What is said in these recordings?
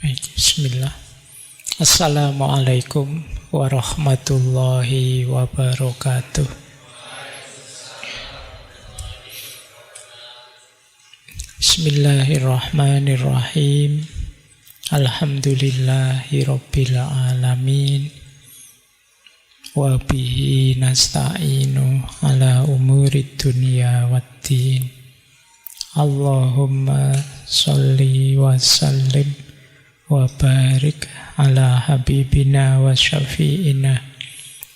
Baik, bismillah. Assalamualaikum warahmatullahi wabarakatuh. Bismillahirrahmanirrahim. Alhamdulillahi rabbil alamin. Wa bihi nasta'inu ala umurid dunya waddin. Allahumma sholli wa sallim wa barik ala habibina wa syafi'ina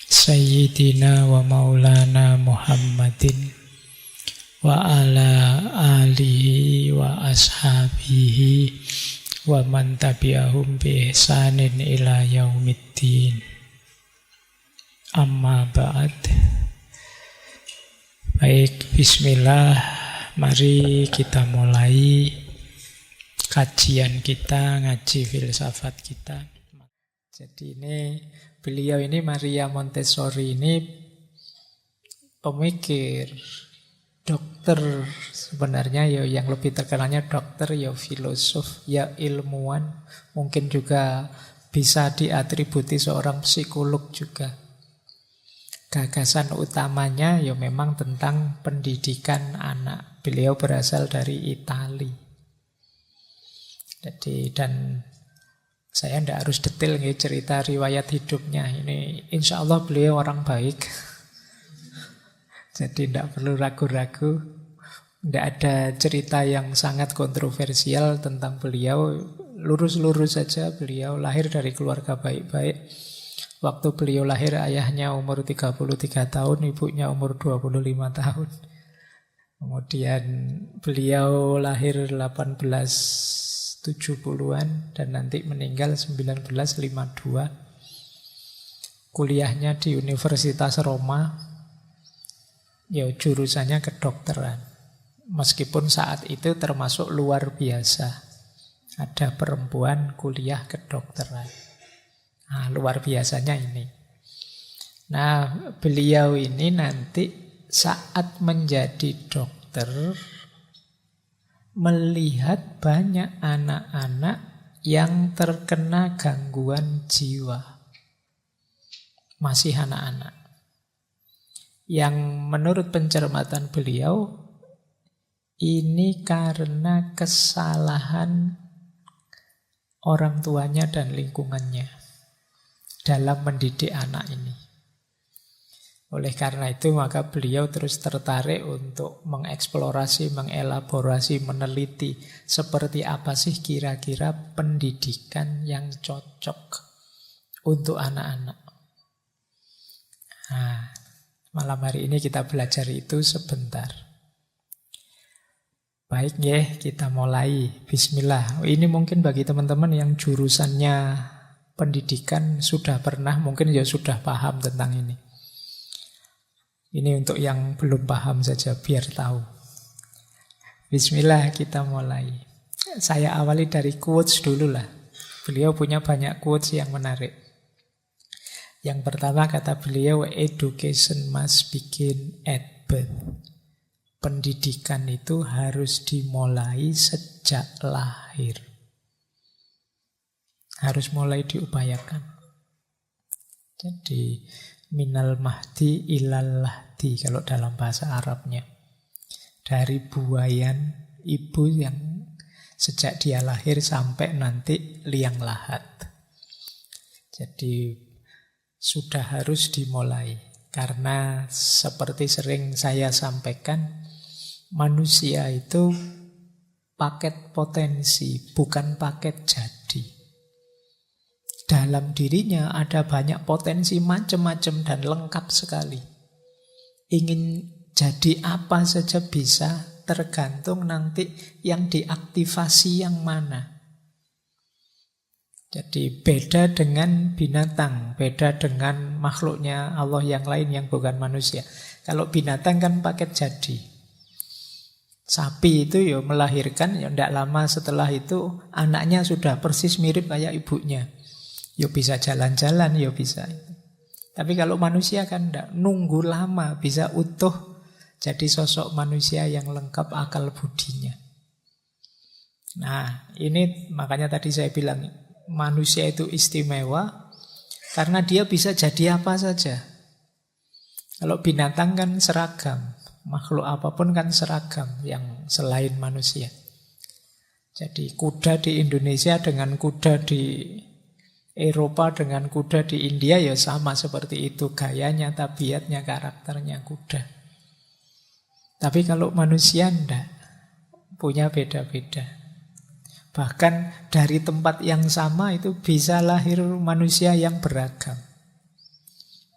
sayyidina wa maulana Muhammadin wa ala alihi wa ashabihi wa man tabi'ahum bi ihsanin ila yaumiddin. Amma ba'd. Baik, bismillah. Mari kita mulai kajian kita, ngaji filsafat kita. Jadi beliau ini Maria Montessori ini pemikir, dokter sebenarnya ya, yang lebih terkenalnya dokter ya, filosof ya, ilmuwan, mungkin juga bisa diatributi seorang psikolog juga. Gagasan utamanya ya memang tentang pendidikan anak. Beliau berasal dari Italia. Jadi, dan saya tidak harus detail nih cerita riwayat hidupnya. Ini insya Allah beliau orang baik. Jadi tidak perlu ragu-ragu. Tidak ada cerita yang sangat kontroversial tentang beliau. Lurus-lurus saja. Beliau lahir dari keluarga baik-baik. Waktu beliau lahir ayahnya umur 33 tahun, ibunya umur 25 tahun. Kemudian beliau lahir 1870-an dan nanti meninggal 1952. Kuliahnya di Universitas Roma, ya jurusannya kedokteran. Meskipun saat itu termasuk luar biasa. Ada perempuan kuliah kedokteran. Nah, luar biasanya ini. Nah, beliau ini nanti saat menjadi dokter melihat banyak anak-anak yang terkena gangguan jiwa. Masih anak-anak. Yang menurut pencermatan beliau ini karena kesalahan orang tuanya dan lingkungannya dalam mendidik anak ini. Oleh karena itu maka beliau terus tertarik untuk mengeksplorasi, mengelaborasi, meneliti seperti apa sih kira-kira pendidikan yang cocok untuk anak-anak. Nah, malam hari ini kita belajar itu sebentar. Baik ya, kita mulai. Bismillah. Ini mungkin bagi teman-teman yang jurusannya pendidikan sudah pernah, mungkin ya sudah paham tentang ini. Ini untuk yang belum paham saja, biar tahu. Bismillah, kita mulai. Saya awali dari quotes dulu lah. Beliau punya banyak quotes yang menarik. Yang pertama kata beliau, education must begin at birth. Pendidikan itu harus dimulai sejak lahir. Harus mulai diupayakan. Jadi minal mahdi ilal lahdi kalau dalam bahasa Arabnya. Dari buayan ibu yang sejak dia lahir sampai nanti liang lahat. Jadi sudah harus dimulai. Karena seperti sering saya sampaikan, manusia itu paket potensi, bukan paket jadi. Dalam dirinya ada banyak potensi macam-macam dan lengkap sekali. Ingin jadi apa saja bisa, tergantung nanti yang diaktifasi yang mana. Jadi beda dengan binatang, beda dengan makhluknya Allah yang lain yang bukan manusia. Kalau binatang kan paket jadi. Sapi itu ya melahirkan, ya tidak lama setelah itu anaknya sudah persis mirip kayak ibunya. Ya bisa jalan-jalan, ya bisa. Tapi kalau manusia kan tidak, nunggu lama bisa utuh jadi sosok manusia yang lengkap akal budinya. Nah, ini makanya tadi saya bilang manusia itu istimewa karena dia bisa jadi apa saja. Kalau binatang kan seragam, makhluk apapun kan seragam yang selain manusia. Jadi kuda di Indonesia dengan kuda di Eropa dengan kuda di India ya sama seperti itu. Gayanya, tabiatnya, karakternya kuda. Tapi kalau manusia enggak, punya beda-beda. Bahkan dari tempat yang sama itu bisa lahir manusia yang beragam.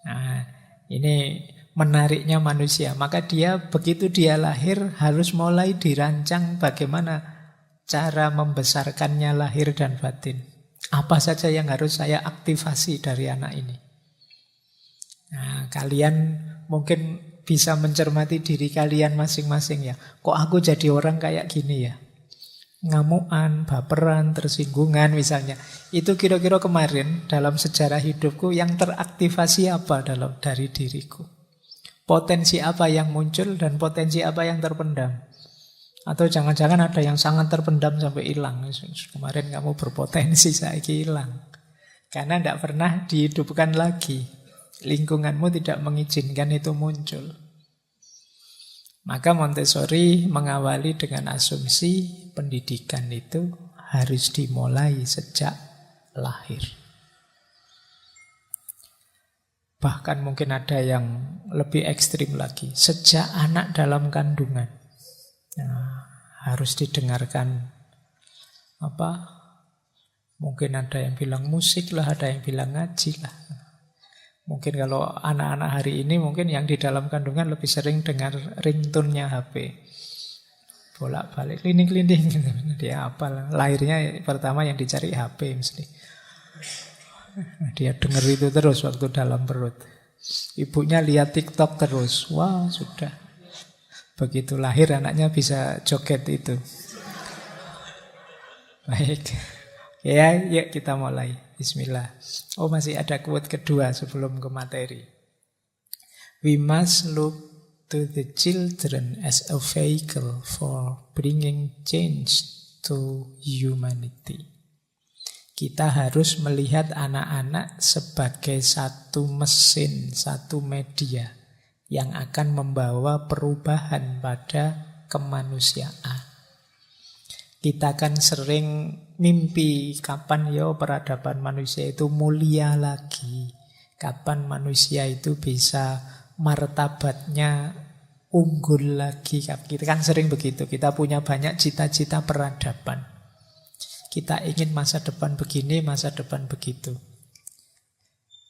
Nah, ini menariknya manusia. Maka dia begitu dia lahir harus mulai dirancang bagaimana cara membesarkannya lahir dan batin. Apa saja yang harus saya aktifasi dari anak ini. Nah, kalian mungkin bisa mencermati diri kalian masing-masing ya. Kok aku jadi orang kayak gini ya? Ngamuan, baperan, tersinggungan misalnya. Itu kira-kira kemarin dalam sejarah hidupku yang teraktivasi apa dari diriku? Potensi apa yang muncul dan potensi apa yang terpendam? Atau jangan-jangan ada yang sangat terpendam sampai hilang. Kemarin kamu berpotensi, saya hilang. Karena tidak pernah dihidupkan lagi. Lingkunganmu tidak mengizinkan itu muncul. Maka Montessori mengawali dengan asumsi pendidikan itu harus dimulai sejak lahir. Bahkan mungkin ada yang lebih ekstrim lagi. Sejak anak dalam kandungan. Nah, harus didengarkan mungkin ada yang bilang musik lah, ada yang bilang ngaji lah. Mungkin kalau anak-anak hari ini mungkin yang di dalam kandungan lebih sering dengar ringtone-nya HP. Bolak-balik klining-klining dia apa lahirnya pertama yang dicari HP mesti. Dia dengar itu terus waktu dalam perut. Ibunya lihat TikTok terus. Wah, sudah. Begitu lahir anaknya bisa joget itu. Baik. Ya, yuk kita mulai. Bismillah. Oh, masih ada quote kedua sebelum ke materi. We must look to the children as a vehicle for bringing change to humanity. Kita harus melihat anak-anak sebagai satu mesin, satu media yang akan membawa perubahan pada kemanusiaan. Kita kan sering mimpi kapan peradaban manusia itu mulia lagi. Kapan manusia itu bisa martabatnya unggul lagi. Kita kan sering begitu. Kita punya banyak cita-cita peradaban. Kita ingin masa depan begini, masa depan begitu.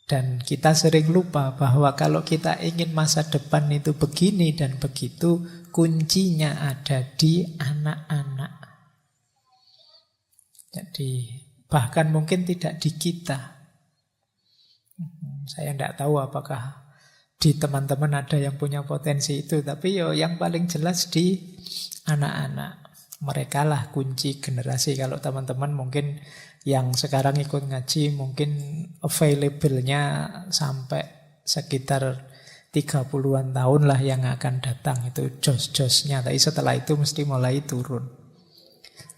Dan kita sering lupa bahwa kalau kita ingin masa depan itu begini dan begitu, kuncinya ada di anak-anak. Jadi bahkan mungkin tidak di kita. Saya tidak tahu apakah di teman-teman ada yang punya potensi itu. Tapi yang paling jelas di anak-anak. Mereka lah kunci generasi. Kalau teman-teman mungkin yang sekarang ikut ngaji mungkin available-nya sampai sekitar 30-an tahun lah yang akan datang. Itu jos-josnya. Tapi setelah itu mesti mulai turun.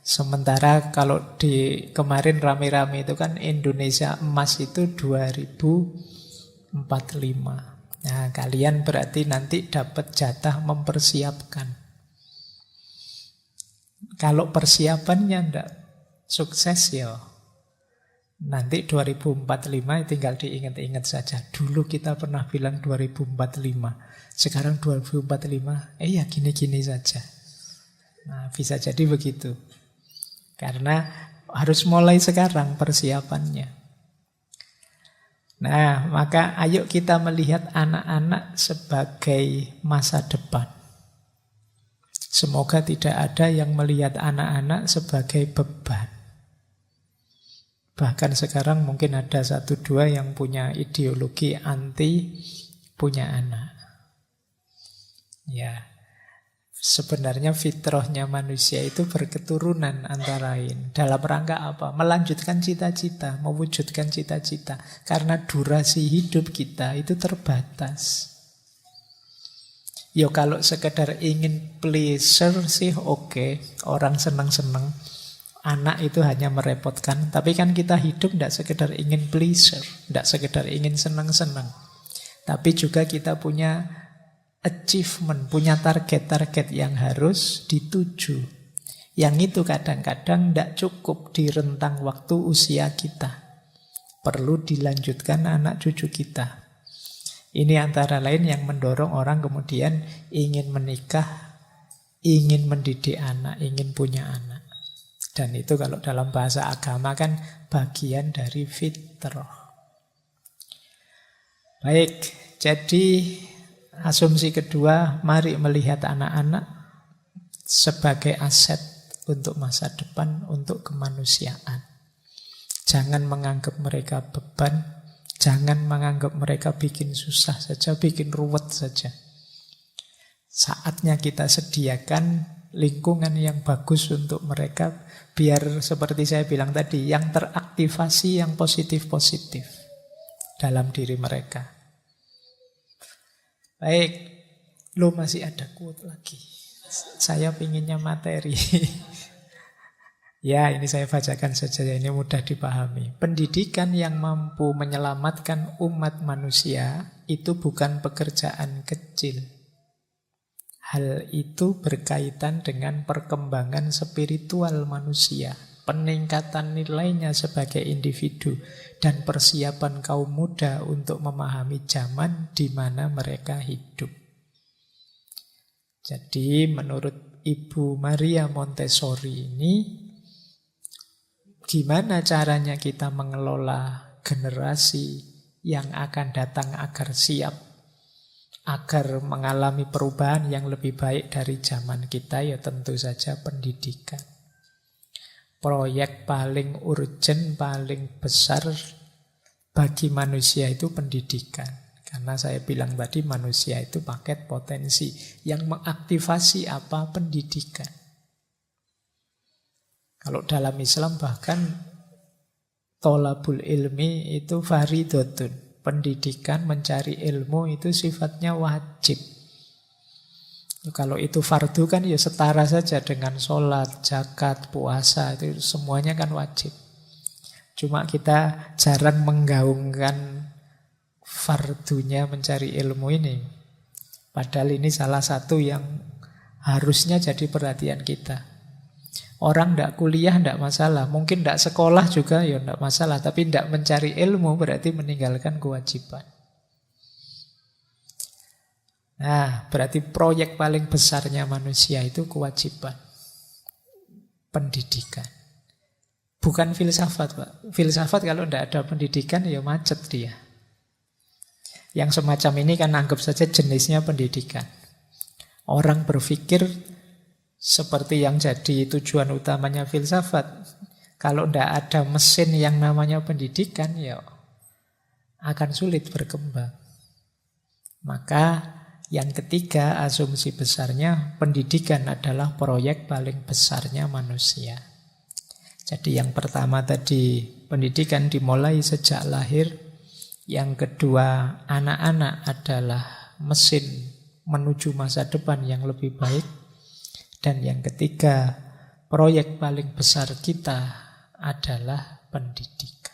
Sementara kalau di kemarin rame-rame itu kan Indonesia emas itu 2045. Nah, kalian berarti nanti dapat jatah mempersiapkan. Kalau persiapannya ndak sukses nanti 2045 tinggal diingat-ingat saja. Dulu kita pernah bilang 2045. Sekarang 2045, ya gini-gini saja. Nah, bisa jadi begitu. Karena harus mulai sekarang persiapannya. Nah, maka ayo kita melihat anak-anak sebagai masa depan. Semoga tidak ada yang melihat anak-anak sebagai beban. Bahkan sekarang mungkin ada 1-2 yang punya ideologi anti punya anak. Ya, sebenarnya fitrahnya manusia itu berketurunan antara lain. Dalam rangka apa? Melanjutkan cita-cita, mewujudkan cita-cita. Karena durasi hidup kita itu terbatas. Kalau sekedar ingin pleasure sih oke, orang senang-senang. Anak itu hanya merepotkan, tapi kan kita hidup tidak sekedar ingin pleasure, tidak sekedar ingin senang-senang. Tapi juga kita punya achievement, punya target-target yang harus dituju. Yang itu kadang-kadang tidak cukup di rentang waktu usia kita. Perlu dilanjutkan anak cucu kita. Ini antara lain yang mendorong orang kemudian ingin menikah, ingin mendidik anak, ingin punya anak. Dan itu kalau dalam bahasa agama kan bagian dari fitrah. Baik, jadi asumsi kedua, mari melihat anak-anak sebagai aset untuk masa depan, untuk kemanusiaan. Jangan menganggap mereka beban, jangan menganggap mereka bikin susah saja, bikin ruwet saja. Saatnya kita sediakan lingkungan yang bagus untuk mereka, biar seperti saya bilang tadi, yang teraktivasi yang positif-positif dalam diri mereka. Baik, lo masih ada quote lagi. Saya pinginnya materi. Ya, ini saya bacakan saja, ini mudah dipahami. Pendidikan yang mampu menyelamatkan umat manusia itu bukan pekerjaan kecil. Hal itu berkaitan dengan perkembangan spiritual manusia, peningkatan nilainya sebagai individu, dan persiapan kaum muda untuk memahami zaman di mana mereka hidup. Jadi menurut Ibu Maria Montessori ini, gimana caranya kita mengelola generasi yang akan datang agar siap, agar mengalami perubahan yang lebih baik dari zaman kita, ya tentu saja pendidikan. Proyek paling urgent, paling besar bagi manusia itu pendidikan. Karena saya bilang tadi manusia itu paket potensi. Yang mengaktifasi apa? Pendidikan. Kalau dalam Islam bahkan tolabul ilmi itu faridotun. Pendidikan, mencari ilmu itu sifatnya wajib. Kalau itu fardu kan ya setara saja dengan sholat, zakat, puasa, itu semuanya kan wajib. Cuma kita jarang menggaungkan fardunya mencari ilmu ini. Padahal ini salah satu yang harusnya jadi perhatian kita. Orang tidak kuliah tidak masalah, mungkin tidak sekolah juga ya tidak masalah, tapi tidak mencari ilmu berarti meninggalkan kewajiban. Nah, berarti proyek paling besarnya manusia itu kewajiban. Pendidikan. Bukan filsafat, Pak. Filsafat kalau tidak ada pendidikan ya macet dia. Yang semacam ini kan anggap saja jenisnya pendidikan. Orang berpikir seperti yang jadi tujuan utamanya filsafat. Kalau tidak ada mesin yang namanya pendidikan, ya akan sulit berkembang. Maka yang ketiga, asumsi besarnya, pendidikan adalah proyek paling besarnya manusia. Jadi yang pertama tadi, pendidikan dimulai sejak lahir. Yang kedua, anak-anak adalah mesin menuju masa depan yang lebih baik. Dan yang ketiga, proyek paling besar kita adalah pendidikan.